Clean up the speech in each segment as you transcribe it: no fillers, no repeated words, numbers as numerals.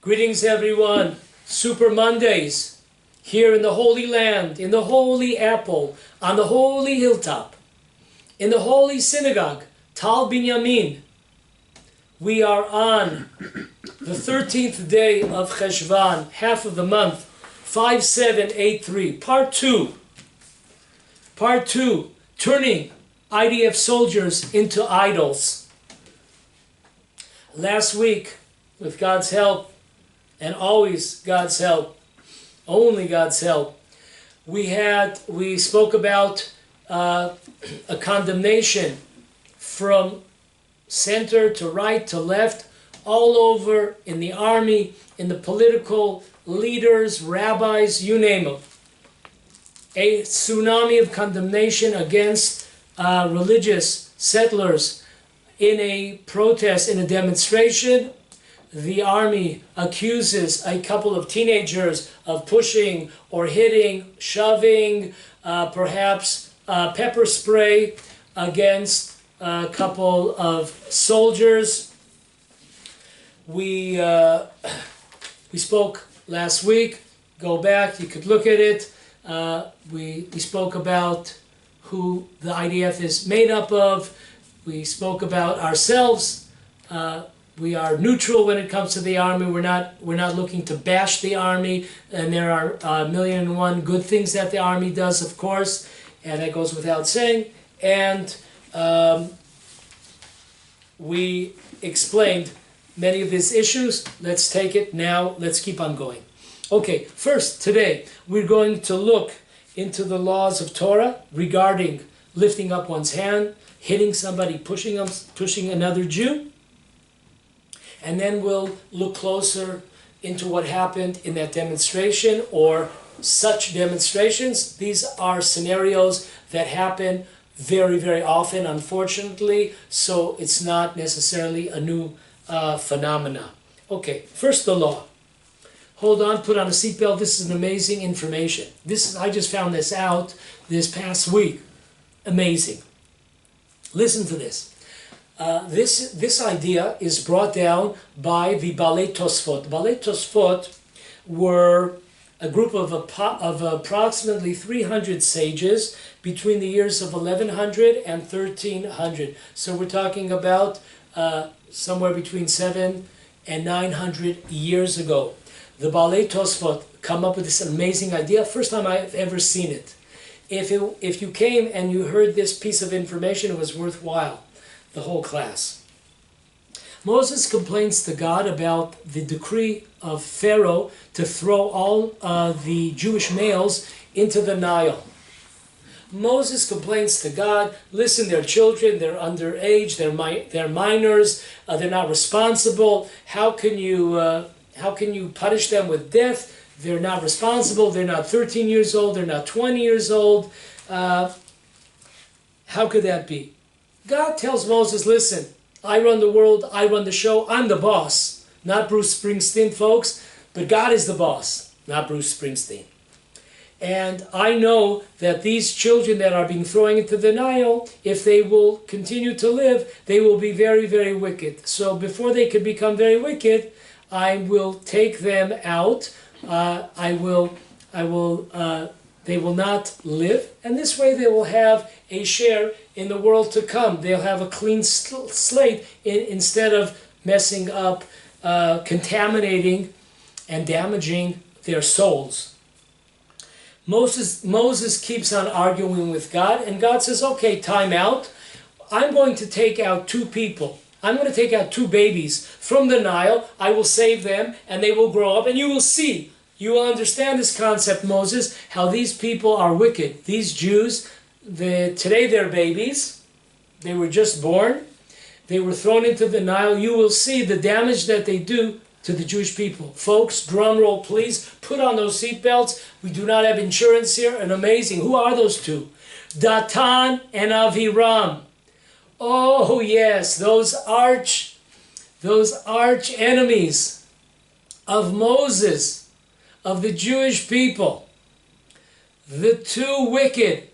Greetings everyone. Super Mondays here in the Holy Land, in the Holy Apple, on the Holy Hilltop, in the Holy Synagogue, Tal Binyamin. We are on the 13th day of Cheshvan, half of the month, 5783, part 2. Part 2, turning IDF soldiers into idols. Last week, with God's help, and always God's help, only God's help, we spoke about a condemnation from center to right to left, all over in the army, in the political leaders, rabbis, you name them. A tsunami of condemnation against religious settlers in a protest, in a demonstration. The army accuses a couple of teenagers of pushing or hitting, shoving, perhaps pepper spray against a couple of soldiers. We spoke last week. Go back, you could look at it. We spoke about who the IDF is made up of. We spoke about ourselves. We are neutral when it comes to the army. We're not looking to bash the army, and there are a million and one good things that the army does, of course, and that goes without saying. And we explained many of these issues. Let's take it now. Let's keep on going. Okay, first, today, we're going to look into the laws of Torah regarding lifting up one's hand, hitting somebody, pushing another Jew. And then we'll look closer into what happened in that demonstration or such demonstrations. These are scenarios that happen very, very often, unfortunately, so it's not necessarily a new phenomena. Okay, first the law. Hold on, put on a seatbelt. This is an amazing information. I just found this out this past week. Amazing. Listen to this. This idea is brought down by the Balei Tosfot. Balei Tosfot were a group of approximately 300 sages between the years of 1100 and 1300. So we're talking about somewhere between 700 and 900 years ago. The Balei Tosfot come up with this amazing idea. First time I've ever seen it. If you came and you heard this piece of information, it was worthwhile. The whole class. Moses complains to God about the decree of Pharaoh to throw all the Jewish males into the Nile. Moses complains to God, listen, they're children, they're underage, they're minors, they're not responsible. How can you punish them with death? They're not responsible, they're not 13 years old, they're not 20 years old. How could that be? God tells Moses, listen, I run the world, I run the show, I'm the boss. Not Bruce Springsteen, folks, but God is the boss, not Bruce Springsteen. And I know that these children that are being thrown into the Nile, if they will continue to live, they will be very, very wicked. So before they could become very wicked, I will take them out. They will not live, and this way they will have a share in the world to come. They'll have a clean slate instead of messing up, contaminating, and damaging their souls. Moses keeps on arguing with God, and God says, okay, time out. I'm going to take out two people. I'm going to take out two babies from the Nile. I will save them, and they will grow up, and you will see. You will understand this concept, Moses, how these people are wicked. These Jews, today they're babies. They were just born. They were thrown into the Nile. You will see the damage that they do to the Jewish people. Folks, drum roll, please. Put on those seatbelts. We do not have insurance here. And amazing. Who are those two? Datan and Aviram. Oh, yes, those arch enemies of Moses, of the Jewish people, the two wicked,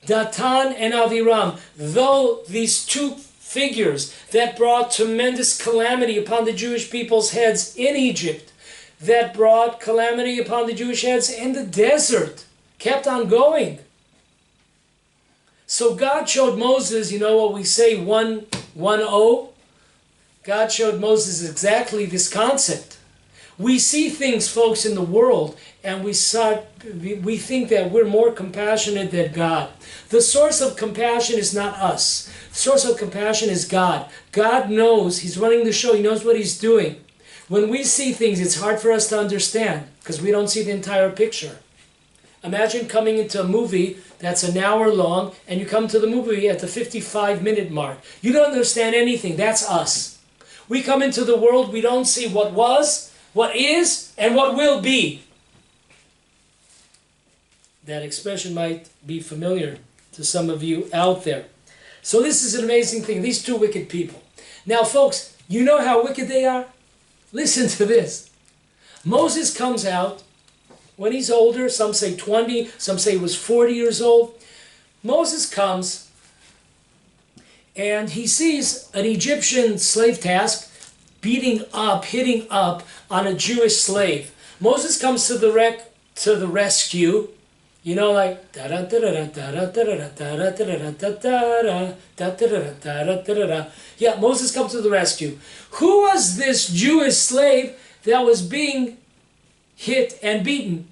Datan and Aviram, though these two figures that brought tremendous calamity upon the Jewish people's heads in Egypt, that brought calamity upon the Jewish heads in the desert. Kept on going. So God showed Moses, you know what we say, 1-1-0? God showed Moses exactly this concept. We see things, folks, in the world, and we think that we're more compassionate than God. The source of compassion is not us. The source of compassion is God. God knows. He's running the show. He knows what He's doing. When we see things, it's hard for us to understand because we don't see the entire picture. Imagine coming into a movie that's an hour long, and you come to the movie at the 55-minute mark. You don't understand anything. That's us. We come into the world, we don't see what was, what is, and what will be. That expression might be familiar to some of you out there. So this is an amazing thing, these two wicked people. Now folks, you know how wicked they are? Listen to this. Moses comes out when he's older, some say 20, some say he was 40 years old. Moses comes and he sees an Egyptian slave task beating up, hitting up on a Jewish slave. Moses comes to the rescue, you know, like yeah, Moses comes to the rescue. Who was this Jewish slave that was being hit and beaten?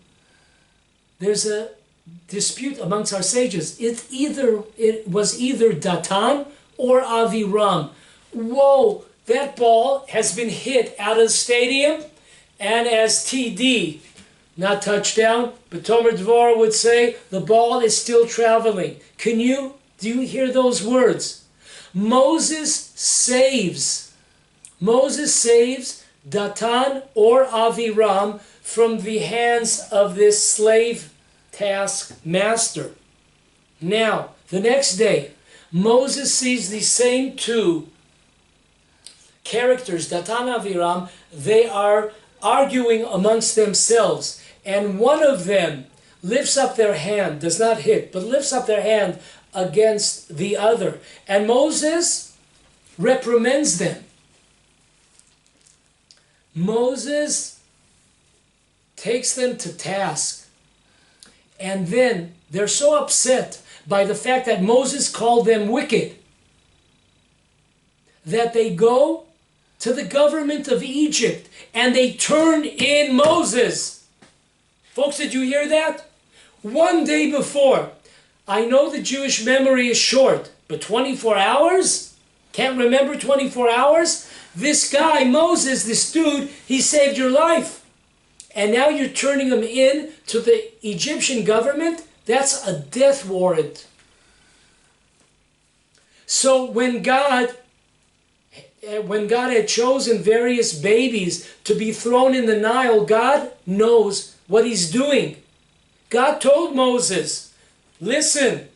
There's a dispute amongst our sages. It was either Datan or Aviram. Whoa, that ball has been hit out of the stadium, and as TD, not touchdown, but Tomer Dvorah would say the ball is still traveling. Do you hear those words? Moses saves Datan or Aviram from the hands of this slave task master. Now, the next day, Moses sees these same two characters, Datan and Aviram. They are arguing amongst themselves, and one of them lifts up their hand, does not hit, but lifts up their hand against the other, and Moses reprimands them. Moses takes them to task, and then they're so upset by the fact that Moses called them wicked that they go to the government of Egypt and they turn in Moses. Folks, did you hear that? One day before. I know the Jewish memory is short, but 24 hours? Can't remember 24 hours? This guy, Moses, this dude, he saved your life. And now you're turning him in to the Egyptian government? That's a death warrant. So when God had chosen various babies to be thrown in the Nile, God knows what He's doing. God told Moses, listen,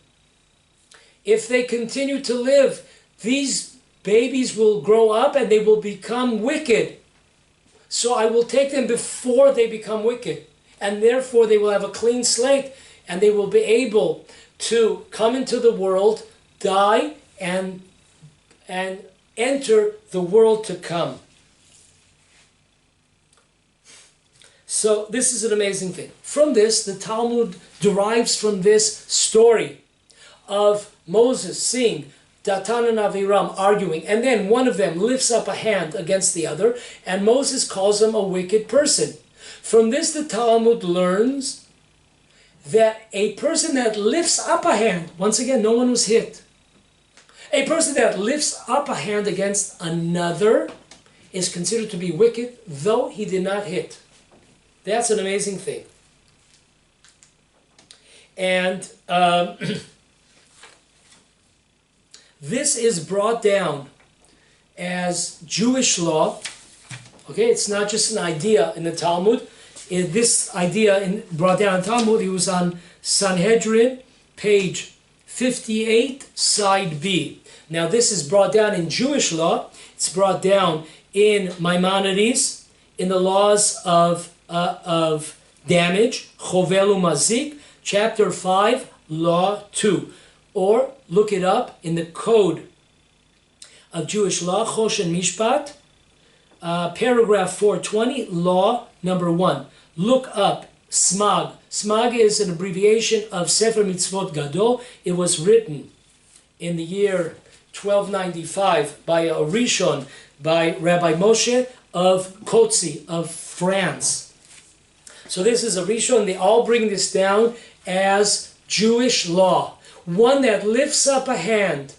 if they continue to live, these babies will grow up and they will become wicked. So I will take them before they become wicked. And therefore they will have a clean slate and they will be able to come into the world, die, and enter the world to come. So this is an amazing thing. From this, the Talmud derives from this story of Moses seeing Datan and Aviram arguing, and then one of them lifts up a hand against the other, and Moses calls him a wicked person. From this, the Talmud learns that a person that lifts up a hand, once again, no one was hit. A person that lifts up a hand against another is considered to be wicked, though he did not hit. That's an amazing thing. And this is brought down as Jewish law. Okay, it's not just an idea in the Talmud. This idea brought down in Talmud, it was on Sanhedrin, page 58, side B. Now this is brought down in Jewish law. It's brought down in Maimonides, in the laws of damage, Chovel u'Mazik, chapter 5, law 2. Or look it up in the code of Jewish law, Chosh and Mishpat, paragraph 420, law number 1. Look up Smag. Smag is an abbreviation of Sefer Mitzvot Gadol. It was written in the year 1295 by a Rishon, by Rabbi Moshe of Kotzi, of France. So this is a Rishon. They all bring this down as Jewish law. One that lifts up a hand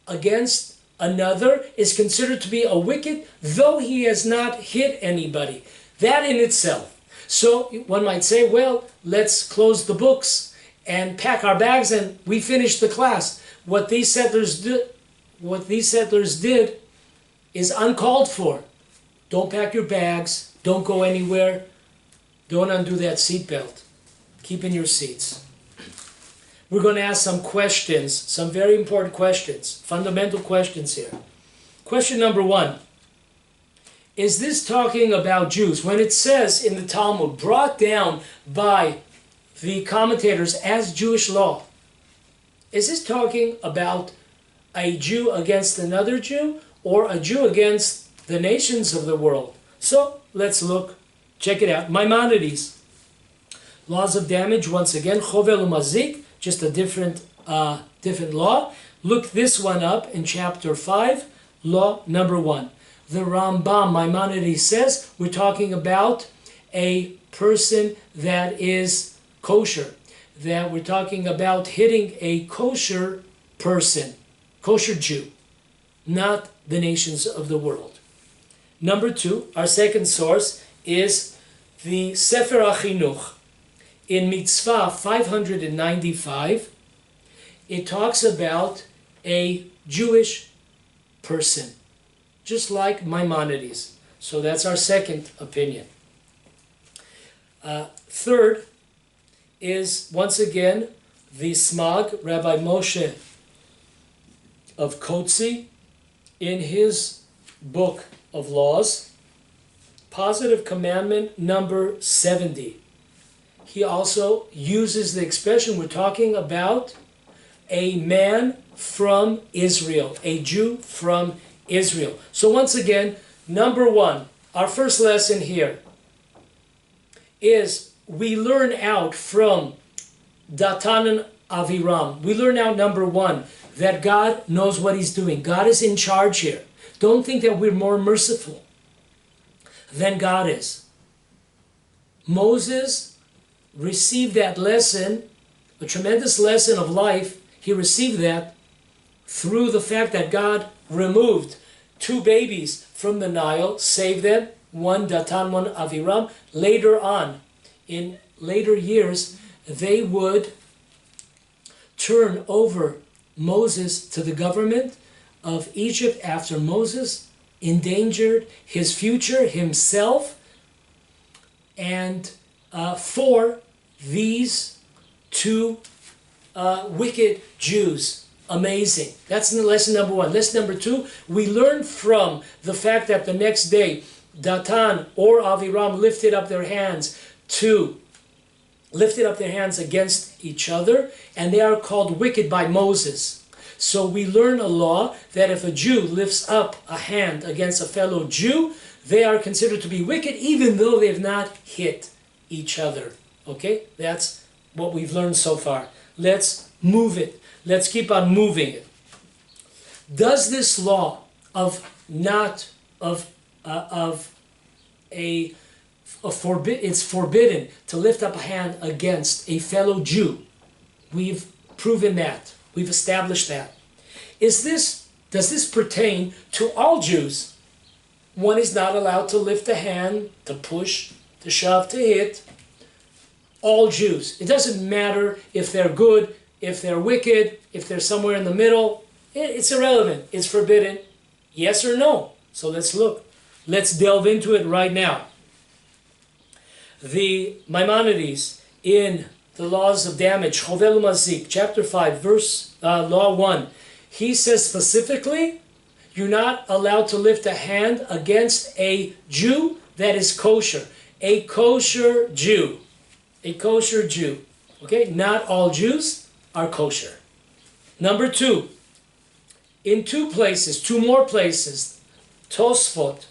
against another is considered to be a wicked, though he has not hit anybody. That in itself. So one might say, well, let's close the books and pack our bags and we finish the class. What these settlers did is uncalled for. Don't pack your bags. Don't go anywhere. Don't undo that seatbelt. Keep in your seats. We're going to ask some questions, some very important questions, fundamental questions here. Question number 1. Is this talking about Jews? When it says in the Talmud, brought down by the commentators as Jewish law, is this talking about a Jew against another Jew or a Jew against the nations of the world? So let's look, check it out. Maimonides, laws of damage, once again, chovel umazik, just a different law. Look this one up in chapter 5, law number 1. The Rambam, Maimonides, says we're talking about a person that is kosher, that we're talking about hitting a kosher person, kosher Jew, not the nations of the world. Number 2, our second source is the Sefer HaChinuch. In Mitzvah 595, it talks about a Jewish person, just like Maimonides. So that's our second opinion. Third is, once again, the Smag, Rabbi Moshe of Kotzi, in his book of laws, positive commandment number 70. He also uses the expression, we're talking about a man from Israel, a Jew from Israel. So once again, number 1, our first lesson here is we learn out from Datan and Aviram. We learn out, number 1, that God knows what He's doing. God is in charge here. Don't think that we're more merciful than God is. Moses received that lesson, a tremendous lesson of life. He received that through the fact that God removed 2 babies from the Nile, saved them, one Datan, one Aviram. Later on, in later years, they would turn over Moses to the government of Egypt after Moses endangered his future, himself, and for these 2 wicked Jews. Amazing. That's lesson number 1. Lesson number 2, we learn from the fact that the next day Datan or Aviram lifted up their hands against each other, and they are called wicked by Moses. So we learn a law that if a Jew lifts up a hand against a fellow Jew, they are considered to be wicked even though they have not hit each other. Okay? That's what we've learned so far. Let's move it. Let's keep on moving it. Does this law it's forbidden to lift up a hand against a fellow Jew? We've proven that. We've established that. Does this pertain to all Jews? One is not allowed to lift a hand, to push, to shove, to hit. All Jews. It doesn't matter if they're good, if they're wicked, if they're somewhere in the middle. It's irrelevant. It's forbidden. Yes or no? So let's look. Let's delve into it right now. The Maimonides in the laws of damage, Chovel Umazik, chapter 5, verse law 1, he says specifically, you're not allowed to lift a hand against a Jew that is kosher. A kosher Jew. A kosher Jew. Okay, not all Jews are kosher. Number 2, in 2 more places, Tosfot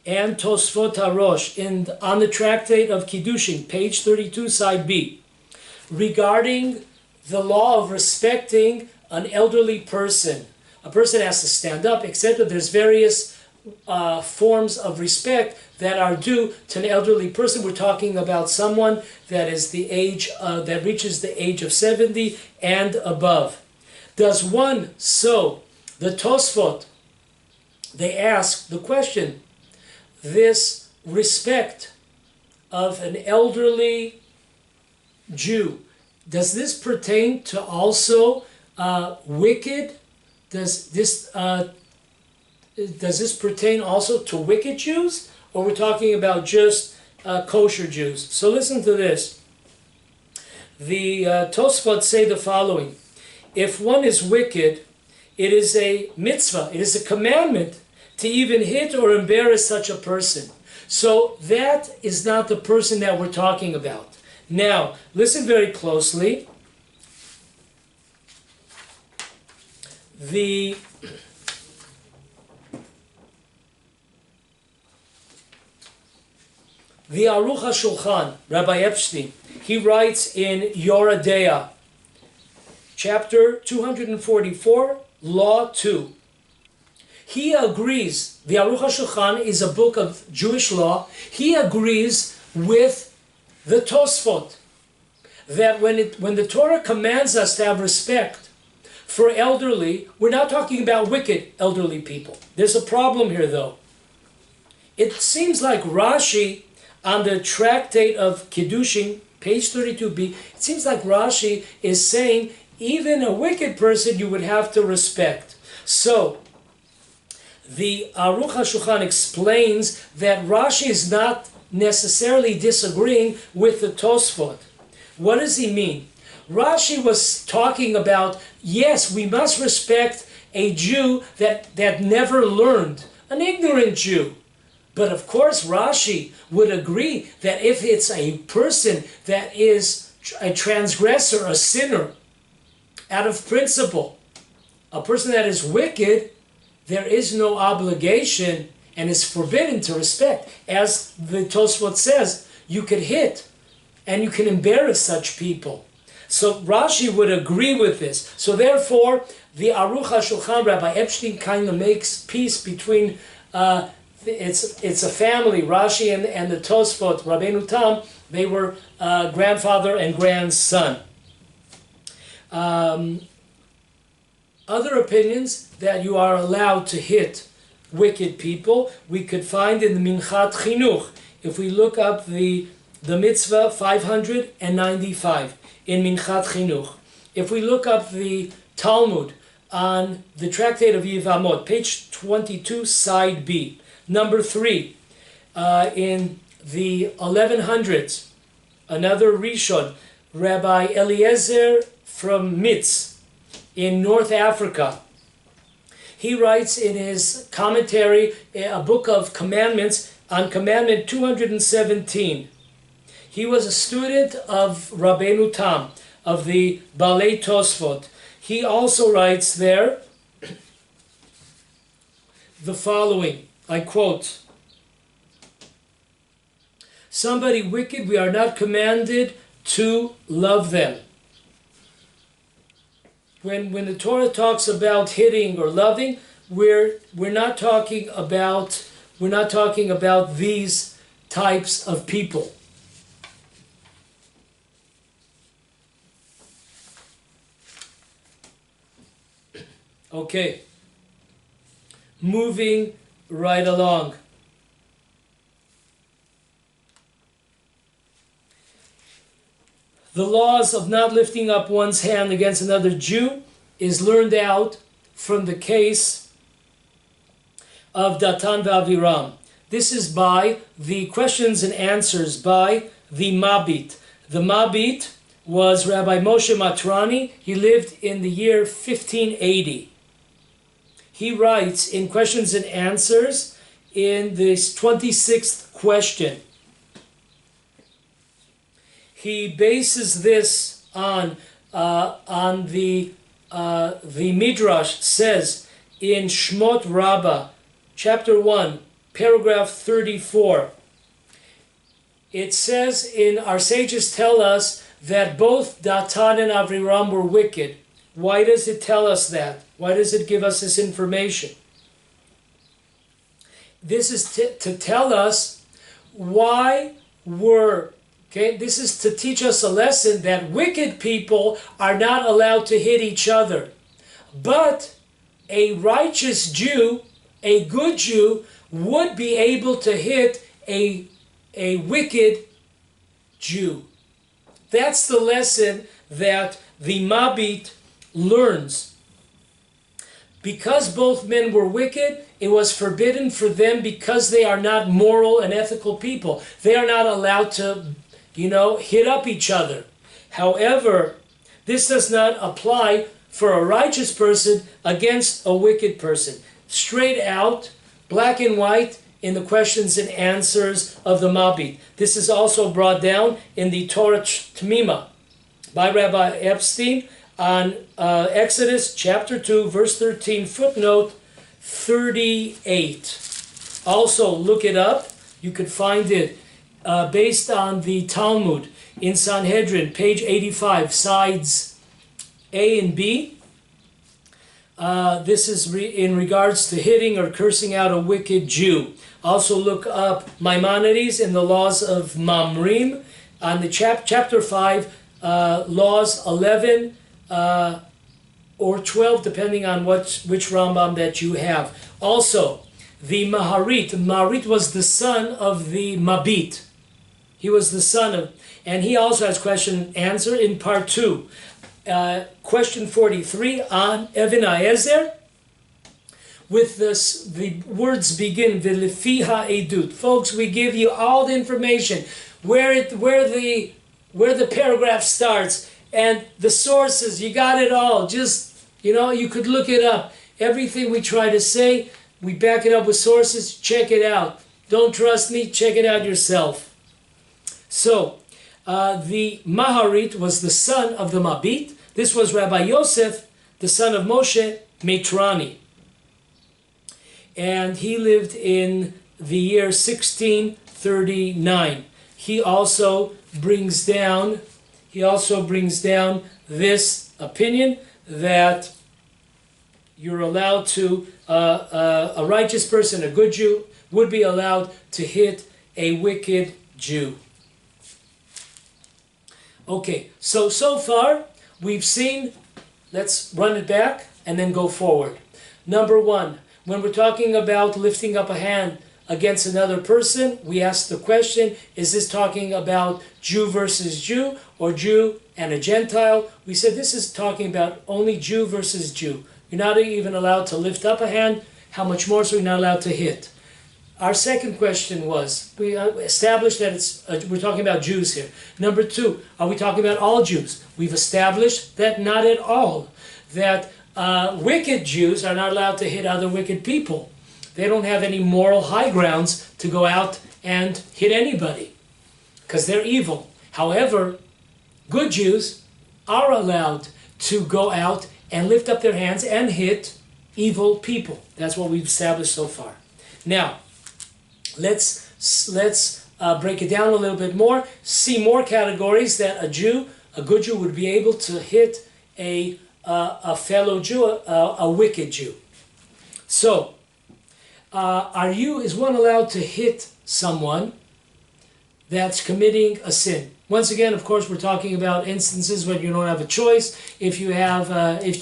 and Tosfot HaRosh on the tractate of Kiddushin, page 32, side B, regarding the law of respecting an elderly person. A person has to stand up, etc. There's various forms of respect that are due to an elderly person. We're talking about someone that is the age that reaches the age of 70 and above. Does one so? The Tosfot, they ask the question, this respect of an elderly Jew, does this pertain to also wicked? Does this pertain also to wicked Jews, or we're talking about just kosher Jews? So listen to this. The Tosfot say the following: if one is wicked, it is a mitzvah, it is a commandment to even hit or embarrass such a person. So that is not the person that we're talking about. Now, listen very closely. The Aruch HaShulchan, Rabbi Epstein, he writes in Yehudah, chapter 244, Law 2. He agrees, the Aruch HaShulchan is a book of Jewish law, he agrees with the Tosfot, that when the Torah commands us to have respect for elderly, we're not talking about wicked elderly people. There's a problem here though. It seems like Rashi, on the tractate of Kiddushin, page 32b, it seems like Rashi is saying even a wicked person you would have to respect. So, the Aruch HaShulchan explains that Rashi is not necessarily disagreeing with the Tosfot. What does he mean? Rashi was talking about, yes, we must respect a Jew that never learned, an ignorant Jew. But of course Rashi would agree that if it's a person that is a transgressor, a sinner, out of principle, a person that is wicked, there is no obligation and is forbidden to respect. As the Tosfot says, you could hit and you can embarrass such people. So Rashi would agree with this. So therefore, the Aruch HaShulchan, Rabbi Epstein, kind of makes peace between, it's a family, Rashi and the Tosfot, Rabbeinu Tam, they were grandfather and grandson. Other opinions that you are allowed to hit wicked people, we could find in the Minchat Chinuch. If we look up the mitzvah 595 in Minchat Chinuch. If we look up the Talmud on the tractate of Yevamot, page 22, side B. Number 3, in the 1100s, another Rishon, Rabbi Eliezer from Mitz, in North Africa. He writes in his commentary, a book of commandments, on commandment 217. He was a student of Rabbeinu Tam, of the Balei Tosfot. He also writes there the following, I quote, somebody wicked, we are not commanded to love them. When the Torah talks about hitting or loving, we're not talking about these types of people. Okay, moving right along. The laws of not lifting up one's hand against another Jew is learned out from the case of Datan v'Aviram. This is by the questions and answers by the Mabit. The Mabit was Rabbi Moshe Matrani. He lived in the year 1580. He writes in questions and answers in this 26th question. He bases this on the Midrash says in Shmot Rabbah, chapter 1, paragraph 34. It says, our sages tell us that both Datan and Aviram were wicked. Why does it tell us that? Why does it give us this information? This is to tell us why this is to teach us a lesson that wicked people are not allowed to hit each other. But a righteous Jew, a good Jew, would be able to hit a wicked Jew. That's the lesson that the Mabit learns. Because both men were wicked, it was forbidden for them, because they are not moral and ethical people. They are not allowed to, hit up each other. However, this does not apply for a righteous person against a wicked person. Straight out, black and white, in the questions and answers of the Mabit. This is also brought down in the Torah Tmima by Rabbi Epstein on Exodus chapter 2, verse 13, footnote 38. Also, look it up. You could find it based on the Talmud in Sanhedrin, page 85, sides A and B. This is in regards to hitting or cursing out a wicked Jew. Also look up Maimonides in the Laws of Mamrim on the chapter 5, Laws 11 or 12, depending on which Rambam that you have. Also, the Maharit. Maharit was the son of the Mabit. He was the son of, and he also has question and answer in part 2. Question 43 on Even Haezer. With this, the words begin, V'lefiha edut. Folks, we give you all the information, where the paragraph starts, and the sources, you got it all. Just, you could look it up. Everything we try to say, we back it up with sources. Check it out. Don't trust me, check it out yourself. So, the Maharit was the son of the Mabit. This was Rabbi Yosef, the son of Moshe Meitrani. And he lived in the year 1639. He also brings down this opinion that you're allowed to, a righteous person, a good Jew, would be allowed to hit a wicked Jew. Okay, so far we've seen, let's run it back and then go forward. Number 1, when we're talking about lifting up a hand against another person, we ask the question, is this talking about Jew versus Jew or Jew and a Gentile? We said this is talking about only Jew versus Jew. You're not even allowed to lift up a hand. How much more so you're not allowed to hit? Our second question was, we established that we're talking about Jews here. Number 2, are we talking about all Jews? We've established that not at all. That wicked Jews are not allowed to hit other wicked people. They don't have any moral high grounds to go out and hit anybody because they're evil. However, good Jews are allowed to go out and lift up their hands and hit evil people. That's what we've established so far. Now, let's break it down a little bit more, see more categories that a good Jew would be able to hit a fellow Jew, a wicked Jew. So, is one allowed to hit someone that's committing a sin? Once again, of course, we're talking about instances when you don't have a choice. If you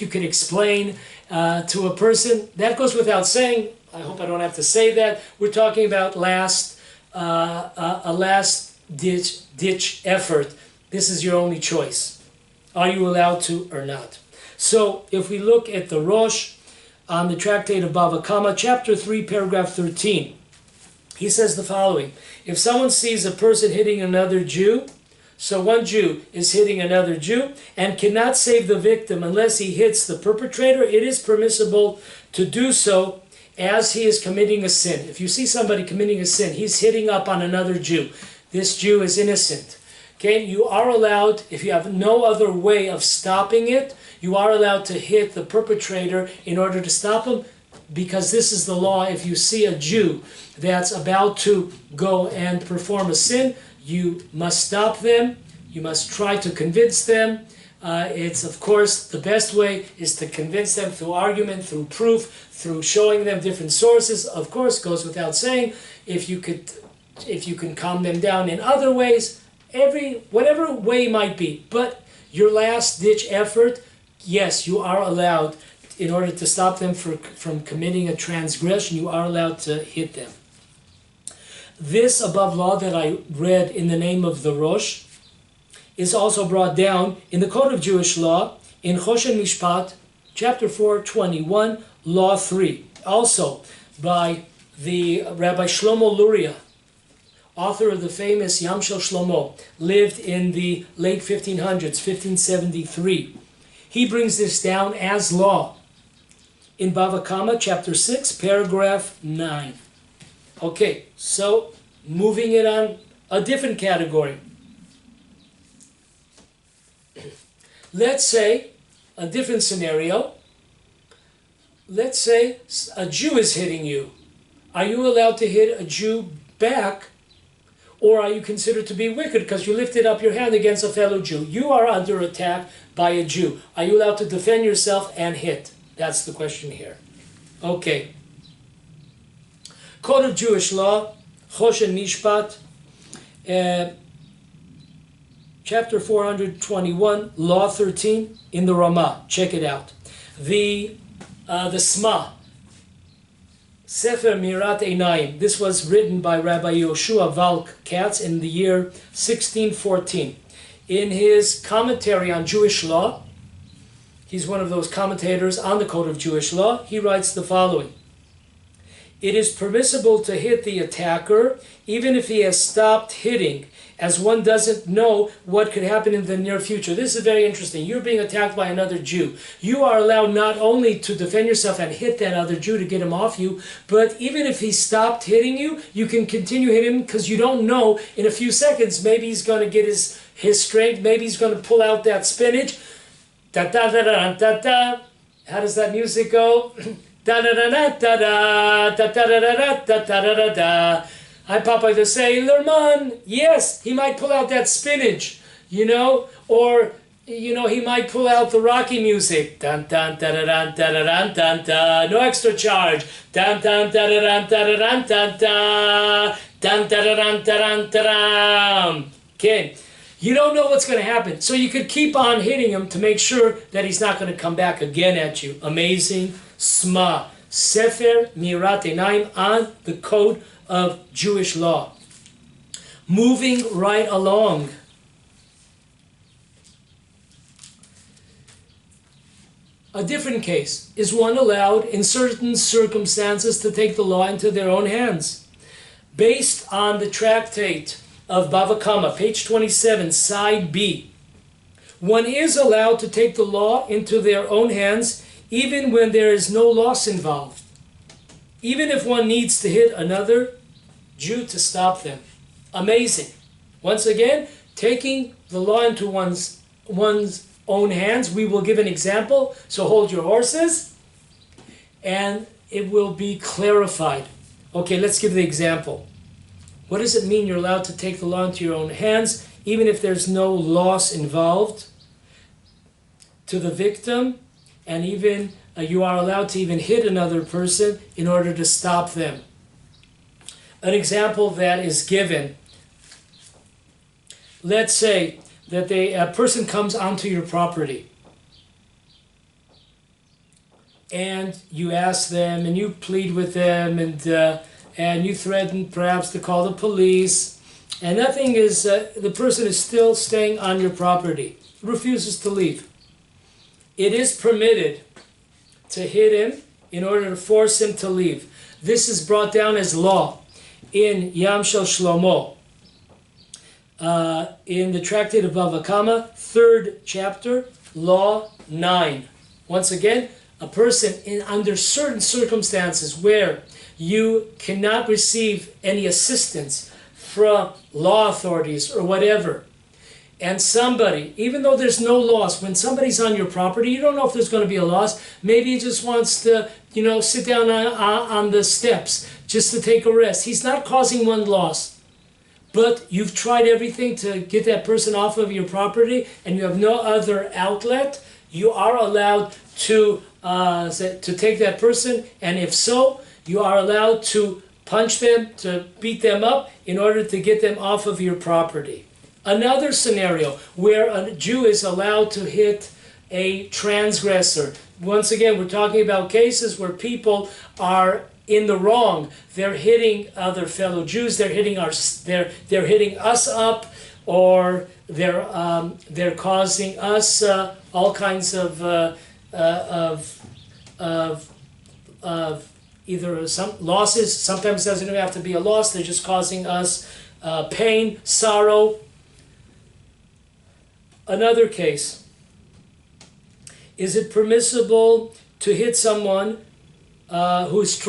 can explain to a person, that goes without saying. I hope I don't have to say that. We're talking about a last ditch effort. This is your only choice. Are you allowed to or not? So if we look at the Rosh on the tractate of Bava Kama, chapter 3, paragraph 13, he says the following: if someone sees a person hitting another Jew, so one Jew is hitting another Jew and cannot save the victim unless he hits the perpetrator, it is permissible to do so as he is committing a sin. If you see somebody committing a sin, he's hitting up on another Jew. This Jew is innocent. Okay, you are allowed, if you have no other way of stopping it, you are allowed to hit the perpetrator in order to stop him. because this is the law. If you see a Jew that's about to go and perform a sin, you must stop them. You must try to convince them. It's, of course, the best way is to convince them through argument, through proof, through showing them different sources. Of course, goes without saying, if you can calm them down in other ways, whatever way might be. But your last-ditch effort, yes, you are allowed, in order to stop them from committing a transgression, you are allowed to hit them. This above law that I read in the name of the Rosh is also brought down in the Code of Jewish Law, in Choshen Mishpat, chapter 4:21, Law 3. Also by the Rabbi Shlomo Luria, author of the famous Yam Shel Shlomo, lived in the late 1500s, 1573. He brings this down as law in Bava Kama, chapter 6, paragraph 9. Okay, so moving it on a different category. Let's say, a different scenario, let's say a Jew is hitting you. Are you allowed to hit a Jew back, or are you considered to be wicked because you lifted up your hand against a fellow Jew? You are under attack by a Jew. Are you allowed to defend yourself and hit? That's the question here. Okay. Code of Jewish Law, Choshen Mishpat, chapter 421, Law 13, in the Ramah. Check it out. The Sma, Sefer Mirat Einayim. This was written by Rabbi Yoshua Valk Katz in the year 1614. In his commentary on Jewish law, he's one of those commentators on the Code of Jewish Law, he writes the following. It is permissible to hit the attacker even if he has stopped hitting, as one doesn't know what could happen in the near future. This is very interesting. You're being attacked by another Jew. You are allowed not only to defend yourself and hit that other Jew to get him off you, but even if he stopped hitting you, you can continue hitting him because you don't know in a few seconds, maybe he's going to get his strength, maybe he's going to pull out that spinach. Da da da da da da. How does that music go? Da da da da da da da da da da da da da. Hi, Popeye the Sailor Man. Yes, he might pull out that spinach, or he might pull out the Rocky music. Dun dun da da dun da da dun dun da. No extra charge. Dun dun da da dun da da dun dun da. Dun da da dun da dun da dun. Okay. You don't know what's going to happen. So you could keep on hitting him to make sure that he's not going to come back again at you. Amazing. Sma. Sefer Mirat Einayim on the Code of Jewish Law. Moving right along. A different case. Is one allowed in certain circumstances to take the law into their own hands? Based on the tractate of Bava Kama, page 27, side B. One is allowed to take the law into their own hands even when there is no loss involved. Even if one needs to hit another Jew to stop them. Amazing. Once again, taking the law into one's own hands. We will give an example, so hold your horses, and it will be clarified. Okay, let's give the example. What does it mean you're allowed to take the law into your own hands, even if there's no loss involved to the victim, and even you are allowed to even hit another person in order to stop them? An example that is given, let's say that a person comes onto your property and you ask them and you plead with them and you threaten perhaps to call the police, and nothing is, the person is still staying on your property, refuses to leave. It is permitted to hit him in order to force him to leave. This is brought down as law in Yam Shel Shlomo, in the Tractate of Bava Kama, 3rd chapter, Law 9. Once again, a person under certain circumstances where you cannot receive any assistance from law authorities or whatever, and somebody, even though there's no loss, when somebody's on your property, you don't know if there's going to be a loss. Maybe he just wants to, sit down on the steps just to take a rest. He's not causing one loss. But you've tried everything to get that person off of your property and you have no other outlet, you are allowed to take that person, and if so, you are allowed to punch them, to beat them up in order to get them off of your property. Another scenario where a Jew is allowed to hit a transgressor. Once again, we're talking about cases where people are in the wrong. They're hitting other fellow Jews. They're hitting they're hitting us up, or they're causing us all kinds of either some losses. Sometimes it doesn't even have to be a loss. They're just causing us pain, sorrow. Another case. Is it permissible to hit someone who's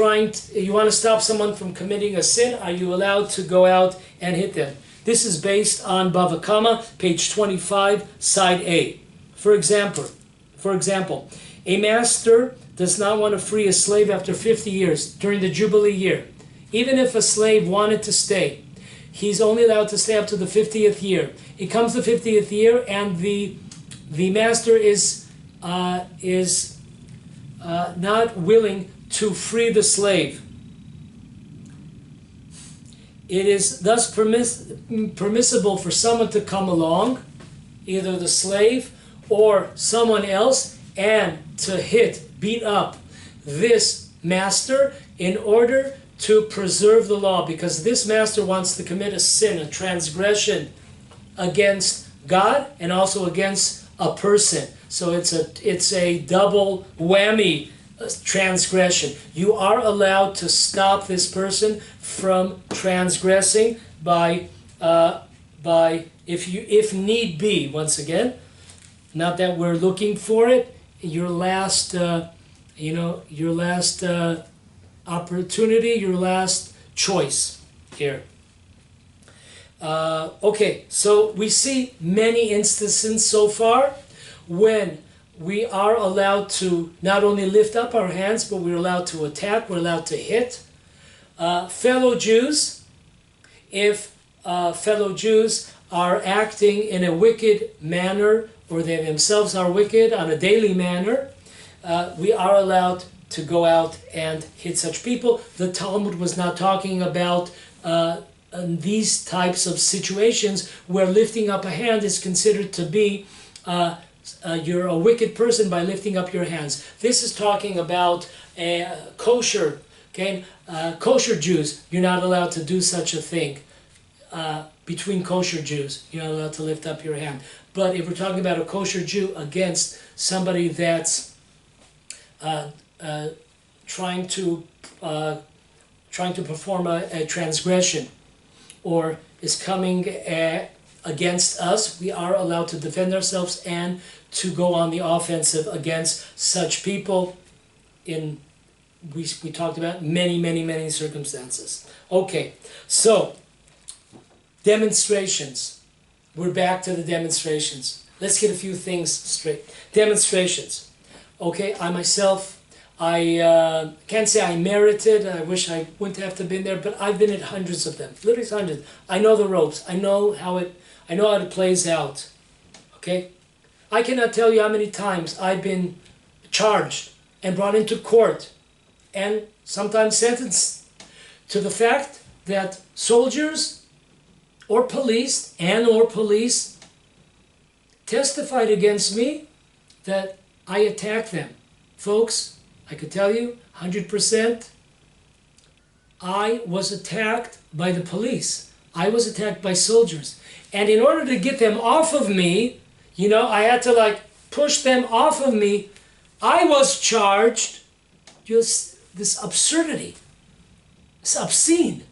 you want to stop someone from committing a sin? Are you allowed to go out and hit them? This is based on Bava Kama, page 25, side A. For example, a master does not want to free a slave after 50 years during the Jubilee year. Even if a slave wanted to stay, he's only allowed to stay up to the 50th year. It comes the 50th year, and the master is not willing to free the slave. It is thus permissible for someone to come along, either the slave or someone else, and to beat up this master in order to preserve the law, because this master wants to commit a sin, a transgression against God and also against a person. So it's a double whammy transgression. You are allowed to stop this person from transgressing by if need be. Once again, not that we're looking for it. Your last opportunity, your last choice here. Okay, so we see many instances so far when we are allowed to not only lift up our hands, but we're allowed to attack, we're allowed to hit fellow Jews. If fellow Jews are acting in a wicked manner, or they themselves are wicked on a daily manner, we are allowed to go out and hit such people. The Talmud was not talking about these types of situations where lifting up a hand is considered to be you're a wicked person by lifting up your hands. This is talking about kosher, kosher Jews. You're not allowed to do such a thing. Between kosher Jews, you're not allowed to lift up your hand. But if we're talking about a kosher Jew against somebody that's trying to perform a transgression, or is coming against us, we are allowed to defend ourselves and to go on the offensive against such people. We talked about many circumstances. Okay, so demonstrations. We're back to the demonstrations. Let's get a few things straight. Demonstrations. Okay, I myself, I can't say I merited. I wish I wouldn't have to have been there, but I've been at hundreds of them, literally hundreds. I know the ropes. I know how it plays out. Okay, I cannot tell you how many times I've been charged and brought into court, and sometimes sentenced to the fact that soldiers or police testified against me that I attacked them. Folks, I could tell you 100%, I was attacked by the police. I was attacked by soldiers. And in order to get them off of me, I had to push them off of me. I was charged, just this absurdity. It's obscene.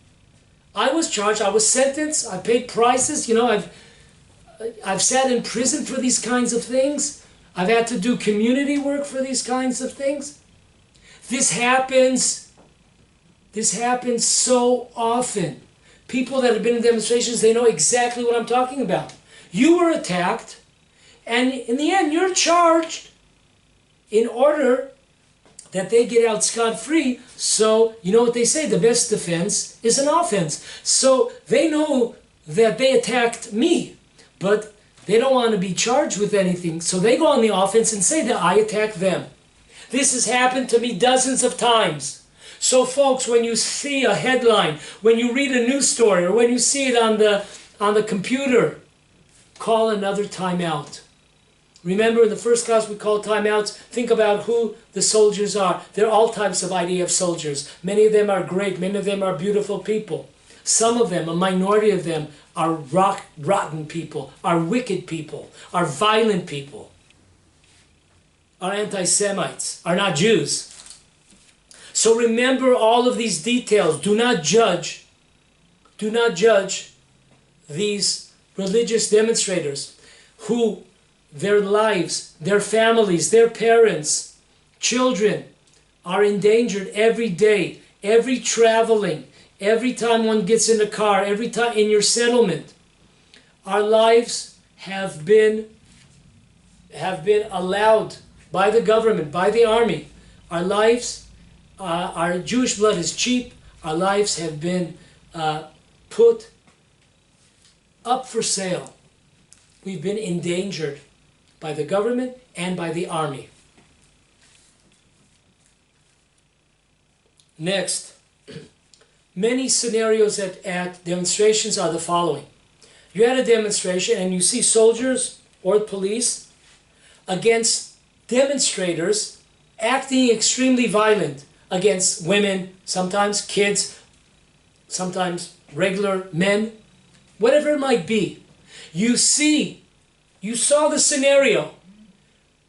I was charged, I was sentenced, I paid prices, I've sat in prison for these kinds of things. I've had to do community work for these kinds of things. This happens so often. People that have been in demonstrations, they know exactly what I'm talking about. You were attacked, and in the end you're charged in order that they get out scot-free. So, you know what they say, the best defense is an offense. So they know that they attacked me, but they don't want to be charged with anything. So they go on the offense and say that I attacked them. This has happened to me dozens of times. So folks, when you see a headline, when you read a news story, or when you see it on the computer, call another timeout. Remember, in the first class we called timeouts. Think about who the soldiers are. They're all types of IDF soldiers. Many of them are great. Many of them are beautiful people. Some of them, a minority of them, are rotten people, are wicked people, are violent people, are anti-Semites, are not Jews. So remember all of these details. Do not judge these religious demonstrators who their lives, their families, their parents, children are endangered every day, every traveling, every time one gets in a car, every time in your settlement. Our lives have been allowed by the government, by the army. Our lives, our Jewish blood is cheap. Our lives have been put up for sale. We've been endangered by the government and by the army. Next, many scenarios at demonstrations are the following. You're at a demonstration and you see soldiers or police against demonstrators acting extremely violent against women, sometimes kids, sometimes regular men, whatever it might be. You saw the scenario,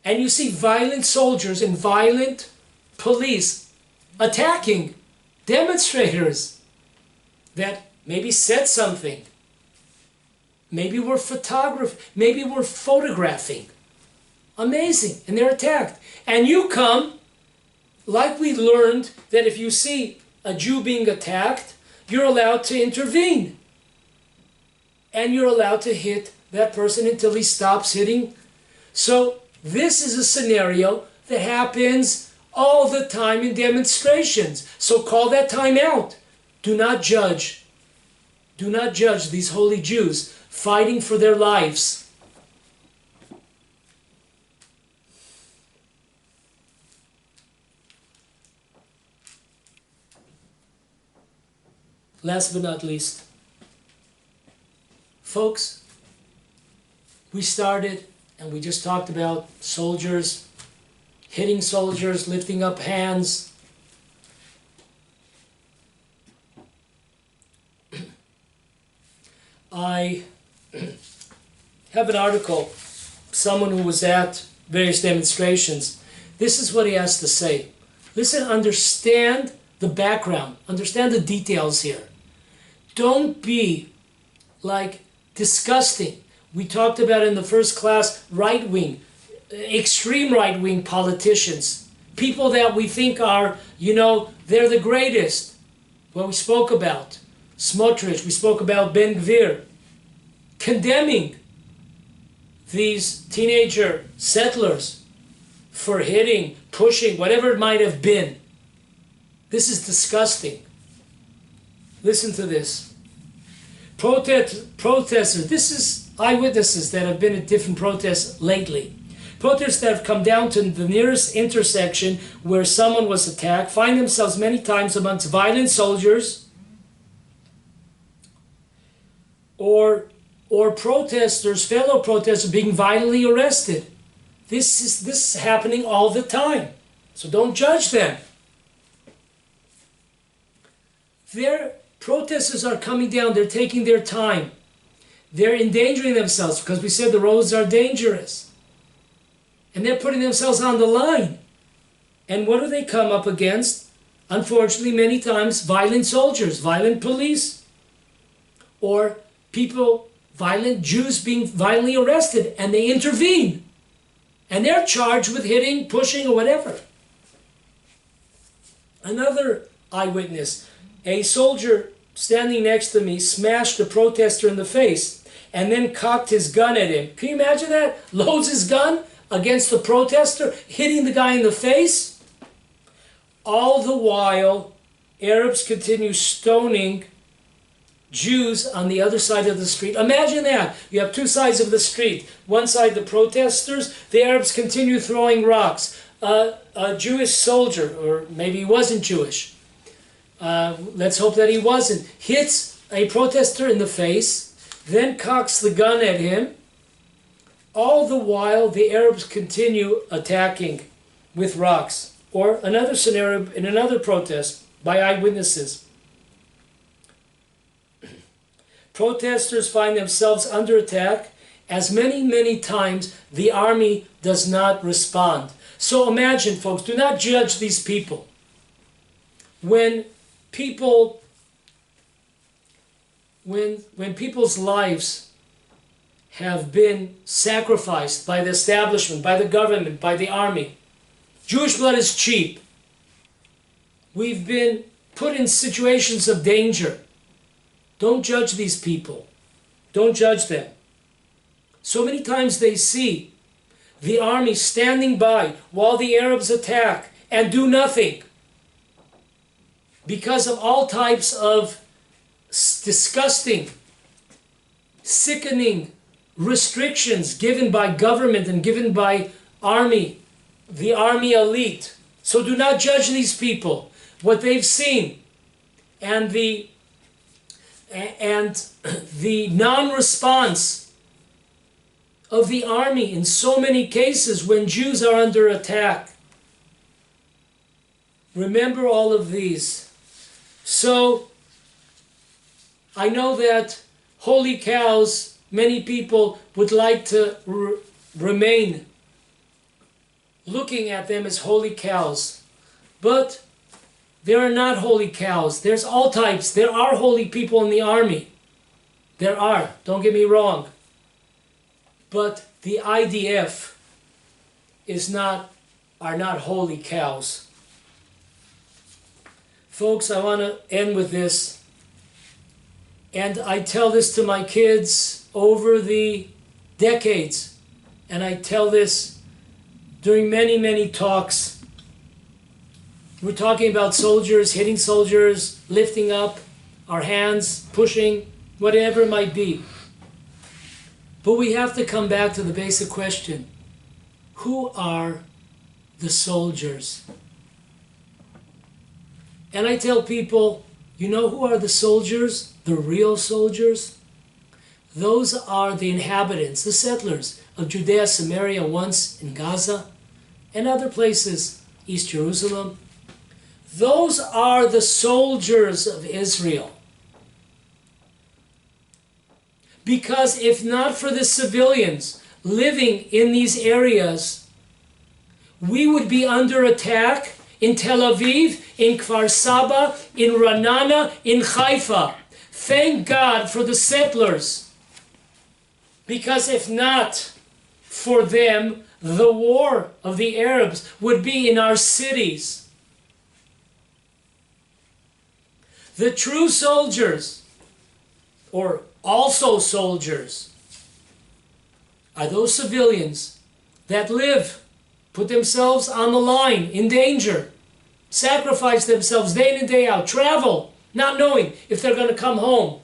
and you see violent soldiers and violent police attacking demonstrators that maybe said something, maybe were photographing. Amazing, and they're attacked. And you come, like we learned that if you see a Jew being attacked, you're allowed to intervene. And you're allowed to hit that person until he stops hitting. So this is a scenario that happens all the time in demonstrations. So call that time out. Do not judge. Do not judge these holy Jews fighting for their lives. Last but not least, folks, we started and we just talked about soldiers, hitting soldiers, lifting up hands. I have an article, someone who was at various demonstrations. This is what he has to say. Listen, understand the background, understand the details here. Don't be like disgusting. We talked about in the first class right-wing, extreme right-wing politicians. People that we think are, they're the greatest. Well, we spoke about Smotrich, we spoke about Ben Gvir, condemning these teenager settlers for hitting, pushing, whatever it might have been. This is disgusting. Listen to this. Protesters, this is eyewitnesses that have been at different protests lately. Protesters that have come down to the nearest intersection where someone was attacked find themselves many times amongst violent soldiers or protesters, fellow protesters being violently arrested. This is happening all the time. So don't judge them. Their protesters are coming down, they're taking their time. They're endangering themselves because we said the roads are dangerous. And they're putting themselves on the line. And what do they come up against? Unfortunately, many times, violent soldiers, violent police, or people, violent Jews being violently arrested, and they intervene. And they're charged with hitting, pushing, or whatever. Another eyewitness, a soldier standing next to me smashed a protester in the face. and then cocked his gun at him. Can you imagine that? Loads his gun against the protester, hitting the guy in the face. All the while, Arabs continue stoning Jews on the other side of the street. Imagine that. You have two sides of the street. One side, the protesters. The Arabs continue throwing rocks. A Jewish soldier, or maybe he wasn't Jewish. Let's hope that he wasn't. Hits a protester in the face, then cocks the gun at him. All the while, the Arabs continue attacking with rocks. Or another scenario in another protest by eyewitnesses. Protesters find themselves under attack as many times the army does not respond. So imagine, folks, do not judge these people. When people's lives have been sacrificed by the establishment, by the government, by the army, Jewish blood is cheap. We've been put in situations of danger. Don't judge these people. Don't judge them. So many times they see the army standing by while the Arabs attack and do nothing because of all types of disgusting, sickening restrictions given by government and given by army, the army elite. So do not judge these people, what they've seen, and the non-response of the army in so many cases when Jews are under attack. Remember all of these. So, I know that holy cows, many people would like to remain looking at them as holy cows. But there are not holy cows. There's all types. There are holy people in the army. There are. Don't get me wrong. But the IDF are not holy cows. Folks, I want to end with this. And I tell this to my kids over the decades. And I tell this during many talks. We're talking about soldiers, hitting soldiers, lifting up our hands, pushing, whatever it might be. But we have to come back to the basic question. Who are the soldiers? And I tell people, you know who are the soldiers? The real soldiers? Those are the inhabitants, the settlers of Judea, Samaria, once in Gaza, and other places, East Jerusalem. Those are the soldiers of Israel. Because if not for the civilians living in these areas, we would be under attack in Tel Aviv, in Kfar Saba, in Ra'anana, in Haifa. Thank God for the settlers. Because if not for them, the war of the Arabs would be in our cities. The true soldiers, or also soldiers, are those civilians that live, put themselves on the line, in danger, sacrifice themselves day in and day out, travel, not knowing if they're going to come home.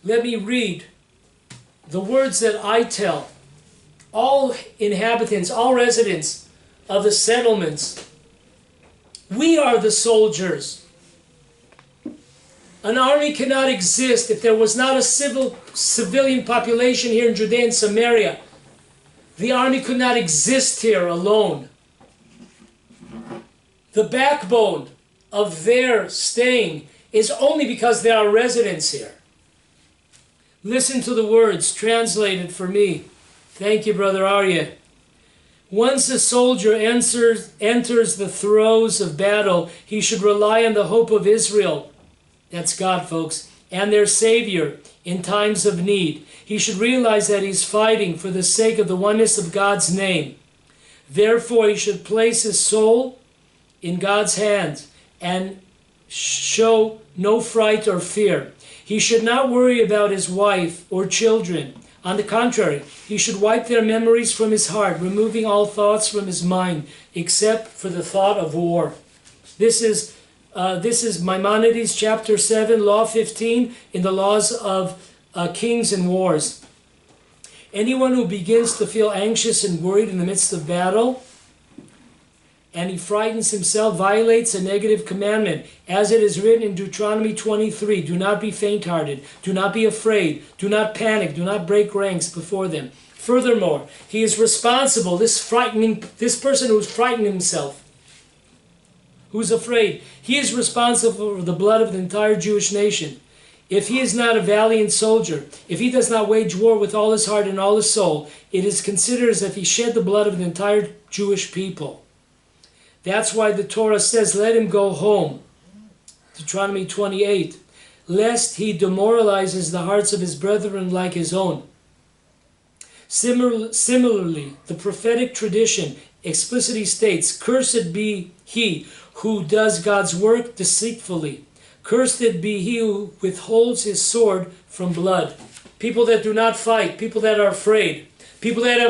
Let me read the words that I tell all inhabitants, all residents of the settlements. We are the soldiers. An army cannot exist if there was not a civilian population here in Judea and Samaria. The army could not exist here alone. The backbone of their staying is only because there are residents here. Listen to the words translated for me. Thank you, Brother Aryeh. Once a soldier enters the throes of battle, he should rely on the hope of Israel. That's God, folks. And their Savior in times of need. He should realize that he's fighting for the sake of the oneness of God's name. Therefore, he should place his soul in God's hands and show no fright or fear. He should not worry about his wife or children. On the contrary, he should wipe their memories from his heart, removing all thoughts from his mind, except for the thought of war. This is Maimonides, chapter 7, law 15, in the laws of kings and wars. Anyone who begins to feel anxious and worried in the midst of battle, and he frightens himself, violates a negative commandment. As it is written in Deuteronomy 23, do not be faint-hearted, do not be afraid, do not panic, do not break ranks before them. Furthermore, he is responsible, this person who's frightened himself, who's afraid, he is responsible for the blood of the entire Jewish nation. If he is not a valiant soldier, if he does not wage war with all his heart and all his soul, it is considered as if he shed the blood of the entire Jewish people. That's why the Torah says, let him go home. Deuteronomy 28. Lest he demoralizes the hearts of his brethren like his own. Similarly, the prophetic tradition explicitly states, cursed be he who does God's work deceitfully. Cursed be he who withholds his sword from blood. People that do not fight, people that are afraid, people that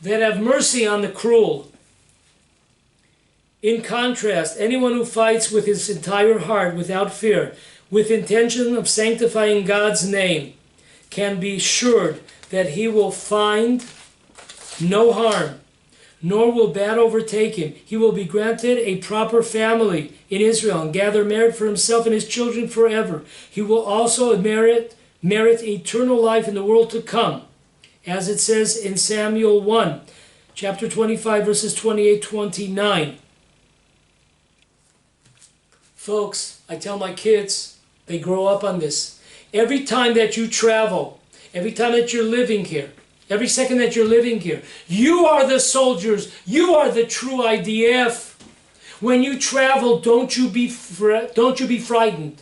have mercy on the cruel. In contrast, anyone who fights with his entire heart without fear, with intention of sanctifying God's name, can be assured that he will find no harm, nor will bad overtake him. He will be granted a proper family in Israel and gather merit for himself and his children forever. He will also merit eternal life in the world to come, as it says in Samuel 1, chapter 25, verses 28-29. Folks, I tell my kids, they grow up on this. Every time that you travel, every time that you're living here, every second that you're living here, you are the soldiers, you are the true IDF. When you travel, don't you be frightened.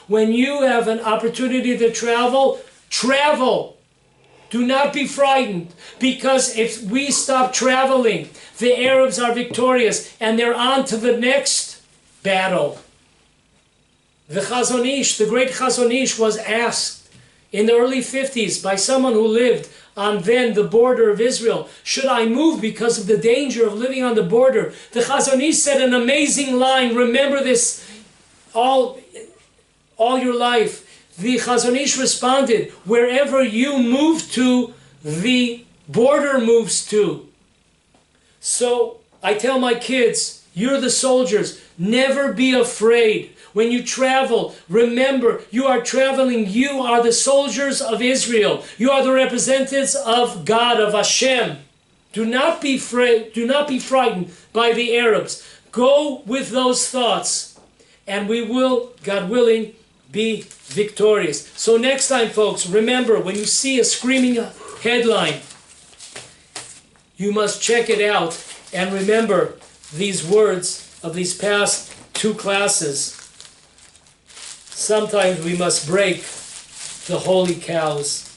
When you have an opportunity to travel, travel. Do not be frightened, because if we stop traveling, the Arabs are victorious and they're on to the next battle. The Chazon Ish, the great Chazon Ish, was asked in the early 50s by someone who lived on then the border of Israel, should I move because of the danger of living on the border? The Chazon Ish said an amazing line, remember this all your life. The Chazon Ish responded, wherever you move to, the border moves to. So I tell my kids, you're the soldiers, never be afraid. When you travel, remember, you are traveling, you are the soldiers of Israel. You are the representatives of God, of Hashem. Do not be frightened by the Arabs. Go with those thoughts, and we will, God willing, be victorious. So next time, folks, remember, when you see a screaming headline, you must check it out, and remember these words of these past two classes. Sometimes we must break the holy cows.